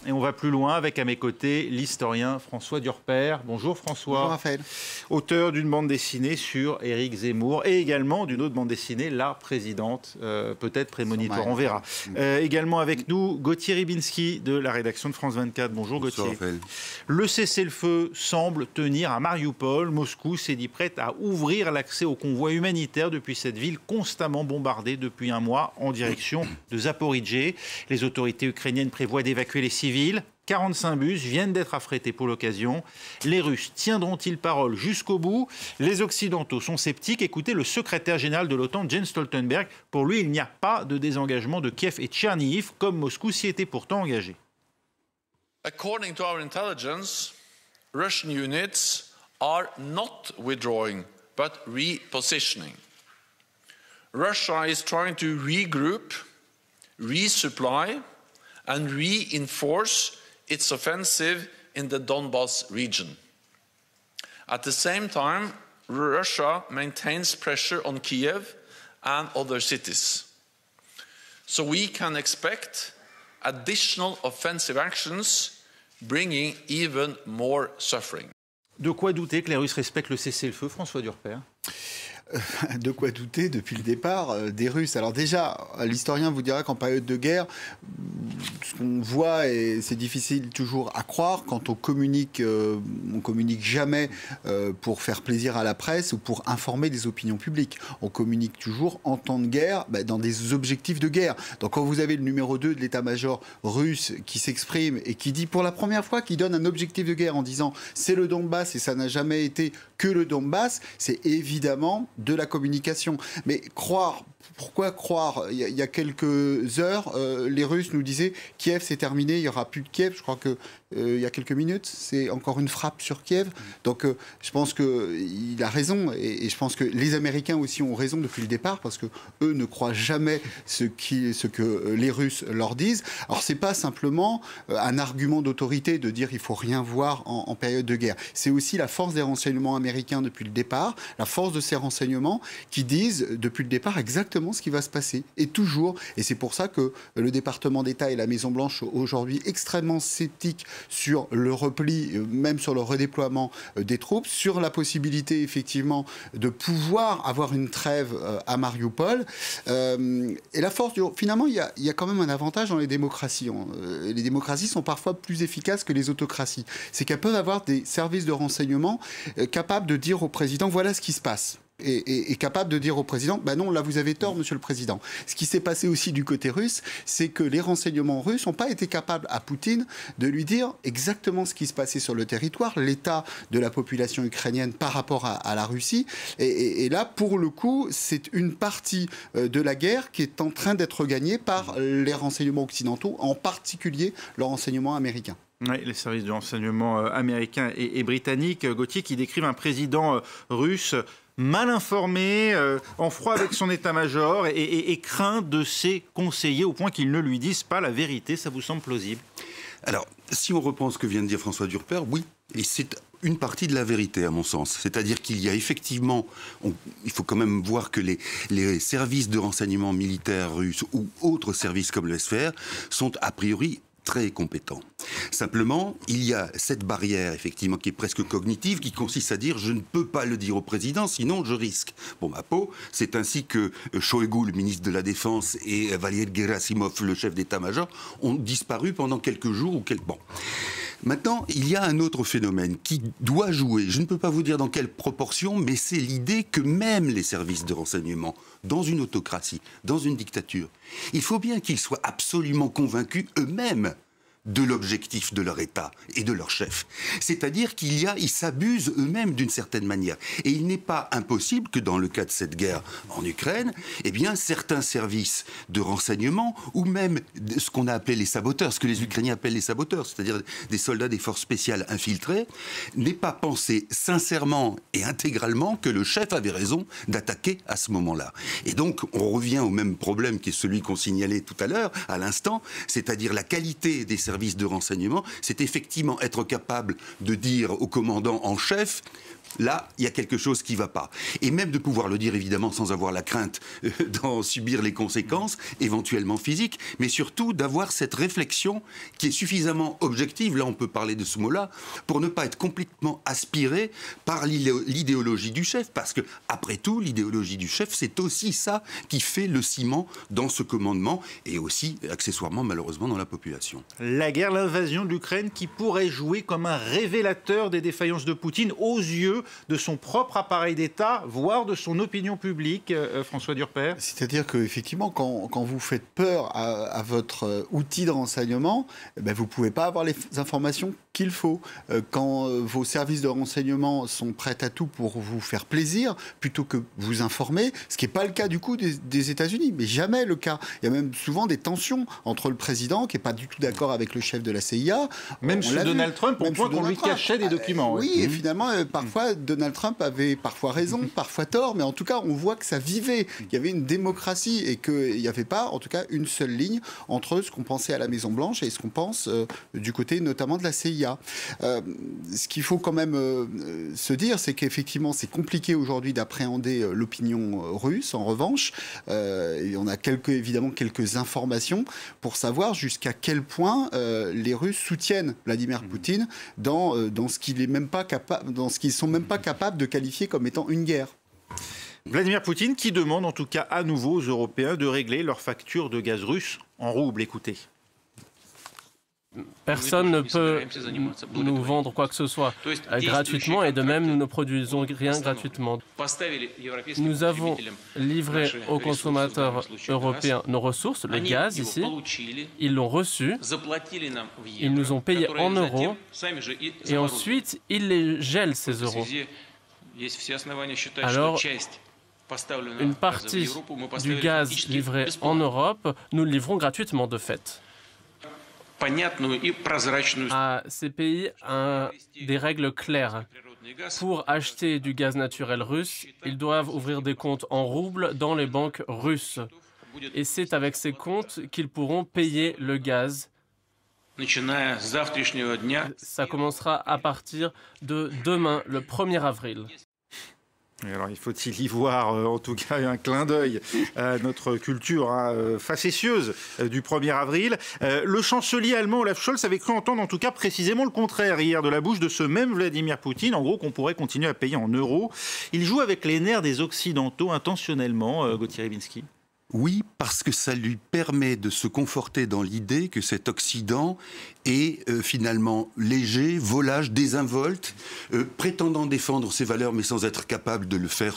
Et on va plus loin avec à mes côtés l'historien François Durper. Bonjour François. Bonjour Raphaël. Auteur d'une bande dessinée sur Éric Zemmour et également d'une autre bande dessinée, La Présidente, peut-être prémonitoire, on verra. Également avec nous Gauthier Ribinski de la rédaction de France 24. Bonjour Gauthier. Raphaël. Le cessez-le-feu semble tenir à Mariupol. Moscou s'est dit prête à ouvrir l'accès aux convois humanitaires depuis cette ville constamment bombardée depuis un mois en direction de Zaporijjie. Les autorités ukrainiennes prévoient d'évacuer les civils. 45 bus viennent d'être affrétés pour l'occasion. Les Russes tiendront-ils parole jusqu'au bout? Les Occidentaux sont sceptiques. Écoutez le secrétaire général de l'OTAN, Jens Stoltenberg. Pour lui, il n'y a pas de désengagement de Kiev et Tchernihiv, comme Moscou s'y était pourtant engagé. According to our intelligence, Russian units are not withdrawing, but repositioning. Russia is trying to regroup, resupply, and reinforce its offensive in the Donbas region. At the same time, Russia maintains pressure on Kiev and other cities. So we can expect additional offensive actions bringing even more suffering. De quoi douter que les Russes respectent le cessez-le-feu, François Durper? De quoi douter depuis le départ des Russes. Alors déjà, l'historien vous dira qu'en période de guerre, ce qu'on voit, et c'est difficile toujours à croire, quand on communique jamais pour faire plaisir à la presse ou pour informer les opinions publiques. On communique toujours en temps de guerre, dans des objectifs de guerre. Donc quand vous avez le numéro 2 de l'état-major russe qui s'exprime et qui dit pour la première fois, qui donne un objectif de guerre en disant c'est le Donbass et ça n'a jamais été que le Donbass, c'est évidemment de la communication. Mais pourquoi croire? Il y a quelques heures, les Russes nous disaient Kiev c'est terminé, il n'y aura plus de Kiev. Je crois que il y a quelques minutes, c'est encore une frappe sur Kiev. Donc je pense qu'il a raison et je pense que les Américains aussi ont raison depuis le départ parce que eux ne croient jamais ce que les Russes leur disent. Alors c'est pas simplement un argument d'autorité de dire il faut rien voir en période de guerre. C'est aussi la force des renseignements américains depuis le départ, la force de ces renseignements qui disent depuis le départ exactement ce qui va se passer et toujours. Et c'est pour ça que le département d'État et la Maison Blanche sont aujourd'hui extrêmement sceptiques sur le repli, même sur le redéploiement des troupes, sur la possibilité effectivement de pouvoir avoir une trêve à Mariupol. Et la force, finalement, il y a quand même un avantage dans les démocraties. Les démocraties sont parfois plus efficaces que les autocraties. C'est qu'elles peuvent avoir des services de renseignement capables de dire au président voilà ce qui se passe. Et capable de dire au président non, là vous avez tort monsieur le président. Ce qui s'est passé aussi du côté russe, c'est que les renseignements russes n'ont pas été capables à Poutine de lui dire exactement ce qui se passait sur le territoire, l'état de la population ukrainienne par rapport à la Russie. Et là, pour le coup, c'est une partie de la guerre qui est en train d'être gagnée par les renseignements occidentaux, en particulier le renseignement américain. Oui, les services de renseignement américains et britanniques, Gauthier, qui décrivent un président russe mal informé, en froid avec son état-major et craint de ses conseillers au point qu'ils ne lui disent pas la vérité. Ça vous semble plausible? Alors, si on reprend ce que vient de dire François Durper, oui, et c'est une partie de la vérité à mon sens. C'est-à-dire qu'il y a effectivement, il faut quand même voir que les services de renseignement militaires russes ou autres services comme le SFR sont a priori très compétents. Simplement, il y a cette barrière, effectivement, qui est presque cognitive, qui consiste à dire « je ne peux pas le dire au président, sinon je risque ». Bon, ma peau, c'est ainsi que Shoigu, le ministre de la Défense, et Valery Gerasimov, le chef d'état-major, ont disparu pendant quelques jours ou quelques... Bon. Maintenant, il y a un autre phénomène qui doit jouer. Je ne peux pas vous dire dans quelle proportion, mais c'est l'idée que même les services de renseignement, dans une autocratie, dans une dictature, il faut bien qu'ils soient absolument convaincus eux-mêmes de l'objectif de leur État et de leur chef. C'est-à-dire ils s'abusent eux-mêmes d'une certaine manière. Et il n'est pas impossible que dans le cas de cette guerre en Ukraine, eh bien, certains services de renseignement, ou même ce qu'on a appelé les saboteurs, ce que les Ukrainiens appellent les saboteurs, c'est-à-dire des soldats des forces spéciales infiltrés, n'aient pas pensé sincèrement et intégralement que le chef avait raison d'attaquer à ce moment-là. Et donc, on revient au même problème qui est celui qu'on signalait tout à l'heure, à l'instant, c'est-à-dire la qualité des services de renseignement, c'est effectivement être capable de dire au commandant en chef Là, il y a quelque chose qui ne va pas. Et même de pouvoir le dire, évidemment, sans avoir la crainte d'en subir les conséquences, éventuellement physiques, mais surtout d'avoir cette réflexion qui est suffisamment objective, là on peut parler de ce mot-là, pour ne pas être complètement aspiré par l'idéologie du chef. Parce que, après tout, l'idéologie du chef, c'est aussi ça qui fait le ciment dans ce commandement et aussi, accessoirement, malheureusement, dans la population. La guerre, l'invasion de l'Ukraine qui pourrait jouer comme un révélateur des défaillances de Poutine aux yeux de son propre appareil d'État, voire de son opinion publique, François Durper. C'est-à-dire qu'effectivement, quand vous faites peur à votre outil de renseignement, vous ne pouvez pas avoir les informations qu'il faut. Quand vos services de renseignement sont prêts à tout pour vous faire plaisir, plutôt que vous informer, ce qui n'est pas le cas du coup des États-Unis, mais jamais le cas. Il y a même souvent des tensions entre le président, qui n'est pas du tout d'accord avec le chef de la CIA. Même sous Donald Trump, au point qu'on lui cachait des documents. Oui, et finalement, parfois, Donald Trump avait parfois raison, parfois tort, mais en tout cas, on voit que ça vivait, qu'il y avait une démocratie et qu'il n'y avait pas, en tout cas, une seule ligne entre ce qu'on pensait à la Maison-Blanche et ce qu'on pense du côté notamment de la CIA. Ce qu'il faut quand même se dire, c'est qu'effectivement, c'est compliqué aujourd'hui d'appréhender l'opinion russe. En revanche, et on a évidemment quelques informations pour savoir jusqu'à quel point les Russes soutiennent Vladimir Poutine dans ce qu'ils ne sont même pas capables de qualifier comme étant une guerre. Vladimir Poutine qui demande en tout cas à nouveau aux Européens de régler leurs factures de gaz russe en roubles. Écoutez. Personne ne peut nous vendre quoi que ce soit gratuitement et de même nous ne produisons rien gratuitement. Nous avons livré aux consommateurs européens nos ressources, le gaz ici, ils l'ont reçu, ils nous ont payé en euros et ensuite ils les gèlent ces euros. Alors, une partie du gaz livré en Europe, nous le livrons gratuitement de fait. À ces pays, des règles claires. Pour acheter du gaz naturel russe, ils doivent ouvrir des comptes en roubles dans les banques russes. Et c'est avec ces comptes qu'ils pourront payer le gaz. Ça commencera à partir de demain, le 1er avril. Alors, il faut-il y voir, en tout cas, un clin d'œil à notre culture facétieuse du 1er avril. Le chancelier allemand Olaf Scholz avait cru entendre, en tout cas, précisément le contraire hier de la bouche de ce même Vladimir Poutine. En gros, qu'on pourrait continuer à payer en euros. Il joue avec les nerfs des Occidentaux intentionnellement, Gauthier Rybinski. Oui, parce que ça lui permet de se conforter dans l'idée que cet Occident est finalement léger, volage, désinvolte, prétendant défendre ses valeurs mais sans être capable de le faire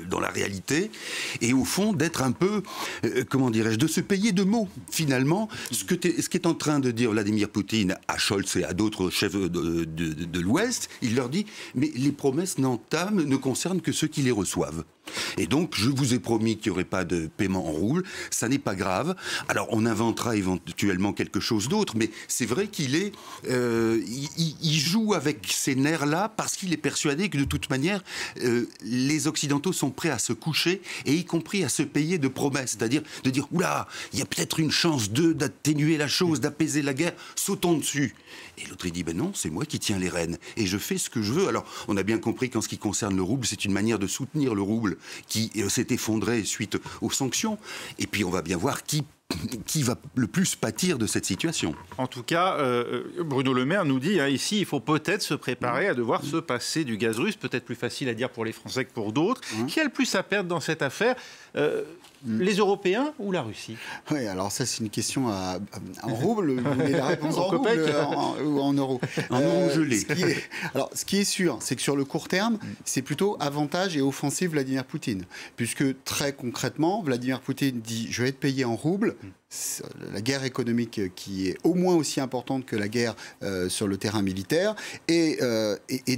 dans la réalité, et au fond d'être un peu, de se payer de mots finalement. Ce qu'est en train de dire Vladimir Poutine à Scholz et à d'autres chefs de l'Ouest, il leur dit « mais les promesses ne concernent que ceux qui les reçoivent ». Et donc, je vous ai promis qu'il n'y aurait pas de paiement en roubles, ça n'est pas grave. Alors, on inventera éventuellement quelque chose d'autre, mais c'est vrai qu'il il joue avec ces nerfs-là parce qu'il est persuadé que de toute manière, les Occidentaux sont prêts à se coucher et y compris à se payer de promesses. C'est-à-dire de dire, oula, il y a peut-être une chance d'atténuer la chose, d'apaiser la guerre, sautons dessus. Et l'autre, il dit, ben non, c'est moi qui tiens les rênes et je fais ce que je veux. Alors, on a bien compris qu'en ce qui concerne le rouble, c'est une manière de soutenir le rouble qui s'est effondré suite aux sanctions. Et puis, on va bien voir qui va le plus pâtir de cette situation. En tout cas, Bruno Le Maire nous dit, ici, il faut peut-être se préparer à devoir se passer du gaz russe, peut-être plus facile à dire pour les Français que pour d'autres. Qui a le plus à perdre dans cette affaire les Européens ou la Russie? Oui, alors ça, c'est une question en rouble. Vous voulez la réponse en rouble ou en euros? En euros gelés. Ce qui est sûr, c'est que sur le court terme, c'est plutôt avantage et offensive Vladimir Poutine. Puisque très concrètement, Vladimir Poutine dit « je vais être payé en rouble ». La guerre économique qui est au moins aussi importante que la guerre sur le terrain militaire et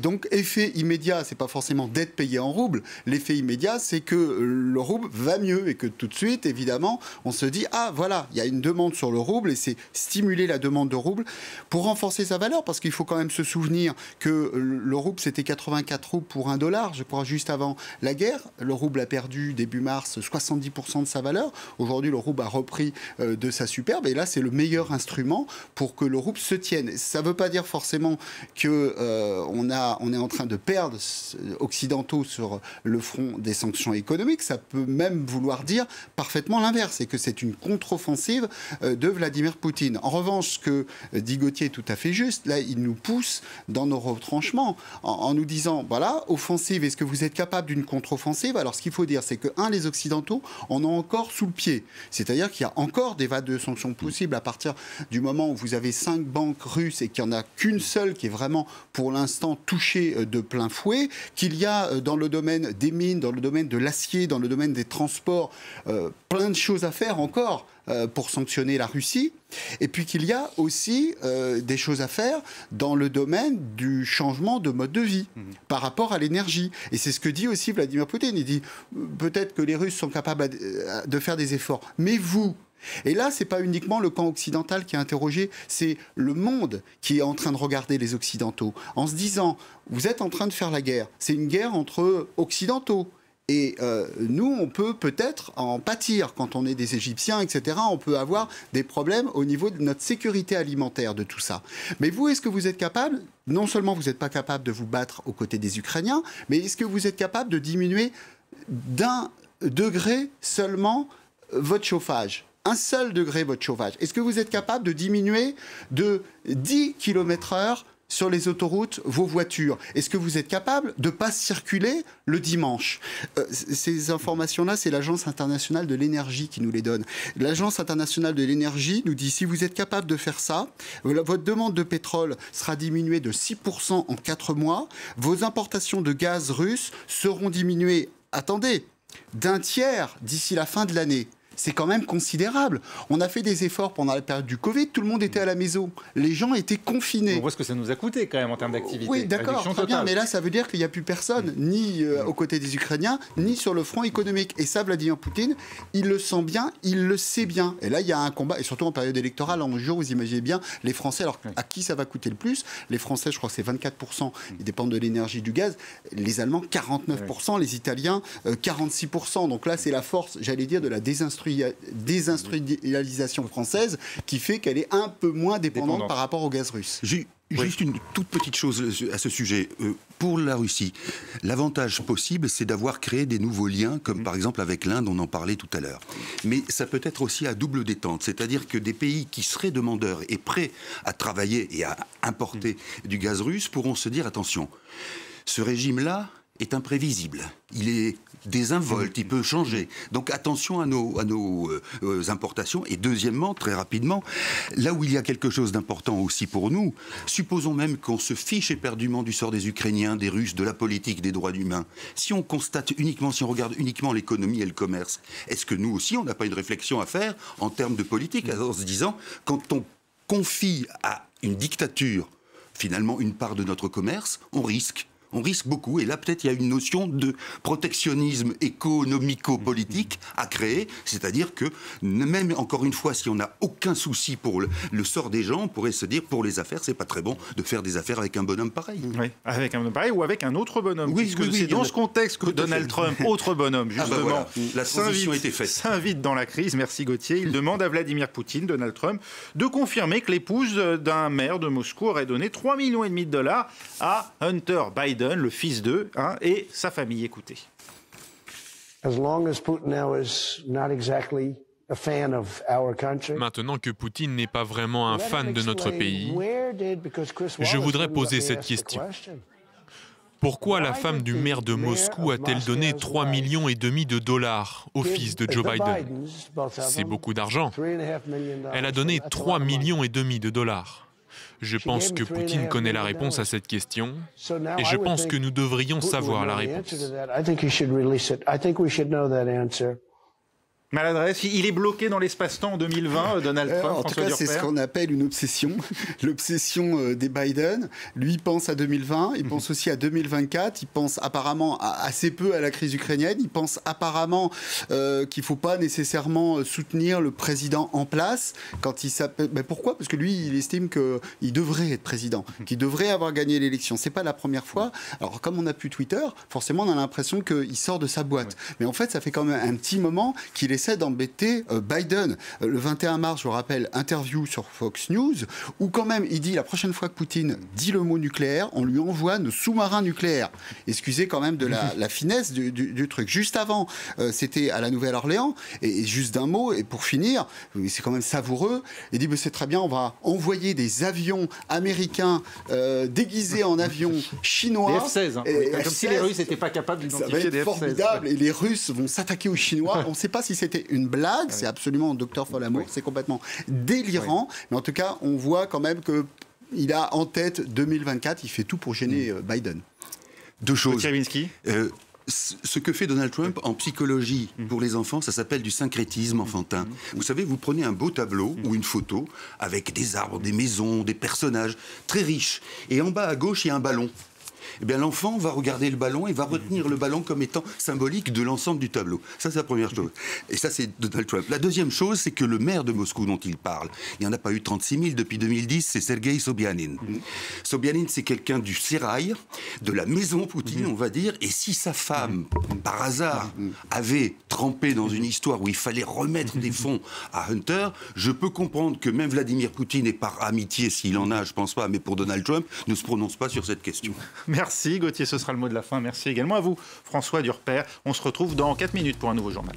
donc effet immédiat, c'est pas forcément d'être payé en rouble, l'effet immédiat c'est que le rouble va mieux et que tout de suite évidemment on se dit ah voilà, il y a une demande sur le rouble et c'est stimuler la demande de rouble pour renforcer sa valeur, parce qu'il faut quand même se souvenir que le rouble c'était 84 roubles pour $1, je crois, juste avant la guerre. Le rouble a perdu début mars 70% de sa valeur. Aujourd'hui le rouble a repris de sa superbe. Et là, c'est le meilleur instrument pour que le rouble se tienne. Ça ne veut pas dire forcément qu'on est en train de perdre occidentaux sur le front des sanctions économiques. Ça peut même vouloir dire parfaitement l'inverse, et que c'est une contre-offensive de Vladimir Poutine. En revanche, ce que dit Gauthier est tout à fait juste. Là, il nous pousse dans nos retranchements en nous disant, voilà, offensive, est-ce que vous êtes capable d'une contre-offensive? Alors, ce qu'il faut dire, c'est que, les Occidentaux en ont encore sous le pied. C'est-à-dire qu'il y a encore des vagues de sanctions possibles à partir du moment où vous avez 5 banques russes et qu'il n'y en a qu'une seule qui est vraiment, pour l'instant, touchée de plein fouet, qu'il y a dans le domaine des mines, dans le domaine de l'acier, dans le domaine des transports, plein de choses à faire encore pour sanctionner la Russie. Et puis qu'il y a aussi des choses à faire dans le domaine du changement de mode de vie par rapport à l'énergie. Et c'est ce que dit aussi Vladimir Poutine. Il dit peut-être que les Russes sont capables de faire des efforts, mais vous... Et là, ce n'est pas uniquement le camp occidental qui est interrogé, c'est le monde qui est en train de regarder les Occidentaux en se disant, vous êtes en train de faire la guerre. C'est une guerre entre Occidentaux. Et nous, on peut peut-être en pâtir quand on est des Égyptiens, etc. On peut avoir des problèmes au niveau de notre sécurité alimentaire, de tout ça. Mais vous, est-ce que vous êtes capable, non seulement vous n'êtes pas capable de vous battre aux côtés des Ukrainiens, mais est-ce que vous êtes capable de diminuer d'1 degré seulement votre chauffage ? 1 seul degré votre chauffage. Est-ce que vous êtes capable de diminuer de 10 km/h sur les autoroutes vos voitures? Est-ce que vous êtes capable de ne pas circuler le dimanche? Ces informations-là, c'est l'Agence internationale de l'énergie qui nous les donne. L'Agence internationale de l'énergie nous dit, si vous êtes capable de faire ça, votre demande de pétrole sera diminuée de 6% en 4 mois, vos importations de gaz russe seront diminuées, attendez, d'1 tiers d'ici la fin de l'année. C'est quand même considérable. On a fait des efforts pendant la période du Covid, tout le monde était à la maison. Les gens étaient confinés. On voit ce que ça nous a coûté quand même en termes d'activité. Oui, d'accord, très bien, mais là ça veut dire qu'il n'y a plus personne, ni aux côtés des Ukrainiens, ni sur le front économique. Et ça, Vladimir Poutine, il le sent bien, il le sait bien. Et là, il y a un combat, et surtout en période électorale, en jour, vous imaginez bien, les Français, alors à qui ça va coûter le plus? Les Français, je crois que c'est 24%, ils dépendent de l'énergie, du gaz. Les Allemands, 49%, les Italiens, 46%. Donc là, c'est la force, j'allais dire, de la désindustrialisation française qui fait qu'elle est un peu moins dépendante par rapport au gaz russe. Juste une toute petite chose à ce sujet. Pour la Russie, l'avantage possible, c'est d'avoir créé des nouveaux liens, comme par exemple avec l'Inde, on en parlait tout à l'heure. Mais ça peut être aussi à double détente, c'est-à-dire que des pays qui seraient demandeurs et prêts à travailler et à importer du gaz russe pourront se dire, attention, ce régime-là est imprévisible, il est désinvolte, il peut changer. Donc attention à nos importations. Et deuxièmement, très rapidement, là où il y a quelque chose d'important aussi pour nous, supposons même qu'on se fiche éperdument du sort des Ukrainiens, des Russes, de la politique, des droits humains. Si on constate uniquement, si on regarde uniquement l'économie et le commerce, est-ce que nous aussi, on n'a pas une réflexion à faire en termes de politique, en se disant, quand on confie à une dictature, finalement, une part de notre commerce, on risque beaucoup. Et là, peut-être, il y a une notion de protectionnisme économico-politique à créer. C'est-à-dire que, même, encore une fois, si on n'a aucun souci pour le sort des gens, on pourrait se dire, pour les affaires, c'est pas très bon de faire des affaires avec un bonhomme pareil. Oui, avec un bonhomme pareil ou avec un autre bonhomme. Oui, c'est dans ce contexte que Donald Trump, autre bonhomme, justement, voilà. La transition était faite. S'invite dans la crise. Merci Gauthier. Il demande à Vladimir Poutine, Donald Trump, de confirmer que l'épouse d'un maire de Moscou aurait donné 3,5 millions de dollars à Hunter Biden, le fils d'eux, et sa famille. Écoutez. Maintenant que Poutine n'est pas vraiment un fan de notre pays, je voudrais poser cette question. Pourquoi la femme du maire de Moscou a-t-elle donné 3,5 millions de dollars au fils de Joe Biden? C'est beaucoup d'argent. Elle a donné 3,5 millions de dollars. Je pense que Poutine connaît la réponse à cette question et je pense que nous devrions savoir la réponse. Maladresse, il est bloqué dans l'espace-temps en 2020, Donald Trump. En tout cas, c'est ce qu'on appelle une obsession, l'obsession des Biden. Lui, il pense à 2020, il pense aussi à 2024, il pense apparemment assez peu à la crise ukrainienne, il pense apparemment qu'il ne faut pas nécessairement soutenir le président en place. Quand il s'appelle... Ben pourquoi? Parce que lui, il estime qu'il devrait être président, qu'il devrait avoir gagné l'élection. Ce n'est pas la première fois. Alors, comme on n'a plus Twitter, forcément, on a l'impression qu'il sort de sa boîte. Mais en fait, ça fait quand même un petit moment qu'il est essaie d'embêter Biden. Le 21 mars, je vous rappelle, interview sur Fox News, où quand même il dit la prochaine fois que Poutine dit le mot nucléaire, on lui envoie nos sous-marins nucléaires. Excusez quand même de la finesse du truc. Juste avant, c'était à la Nouvelle-Orléans, et juste d'un mot, et pour finir, c'est quand même savoureux, il dit c'est très bien, on va envoyer des avions américains déguisés en avions chinois. Des F-16, hein. Comme si les Russes n'étaient pas capables d'identifier des F-16. Formidable, et les Russes vont s'attaquer aux Chinois. On ne sait pas si c'était une blague, c'est absolument Dr Folamour, c'est complètement délirant, mais en tout cas, on voit quand même qu'il a en tête 2024, il fait tout pour gêner Biden. Deux choses. Ce que fait Donald Trump en psychologie pour les enfants, ça s'appelle du syncrétisme enfantin. Vous savez, vous prenez un beau tableau ou une photo avec des arbres, des maisons, des personnages très riches, et en bas à gauche, il y a un ballon. Eh bien, l'enfant va regarder le ballon et va retenir le ballon comme étant symbolique de l'ensemble du tableau. Ça, c'est la première chose. Et ça, c'est Donald Trump. La deuxième chose, c'est que le maire de Moscou dont il parle, il n'y en a pas eu 36 000 depuis 2010, c'est Sergueï Sobyanin. Sobyanin, c'est quelqu'un du sérail, de la maison Poutine, on va dire. Et si sa femme, par hasard, avait trempé dans une histoire où il fallait remettre des fonds à Hunter, je peux comprendre que même Vladimir Poutine, et par amitié, s'il en a, je pense pas, mais pour Donald Trump, ne se prononce pas sur cette question. Merci Gauthier, ce sera le mot de la fin. Merci également à vous François Durper. On se retrouve dans 4 minutes pour un nouveau journal.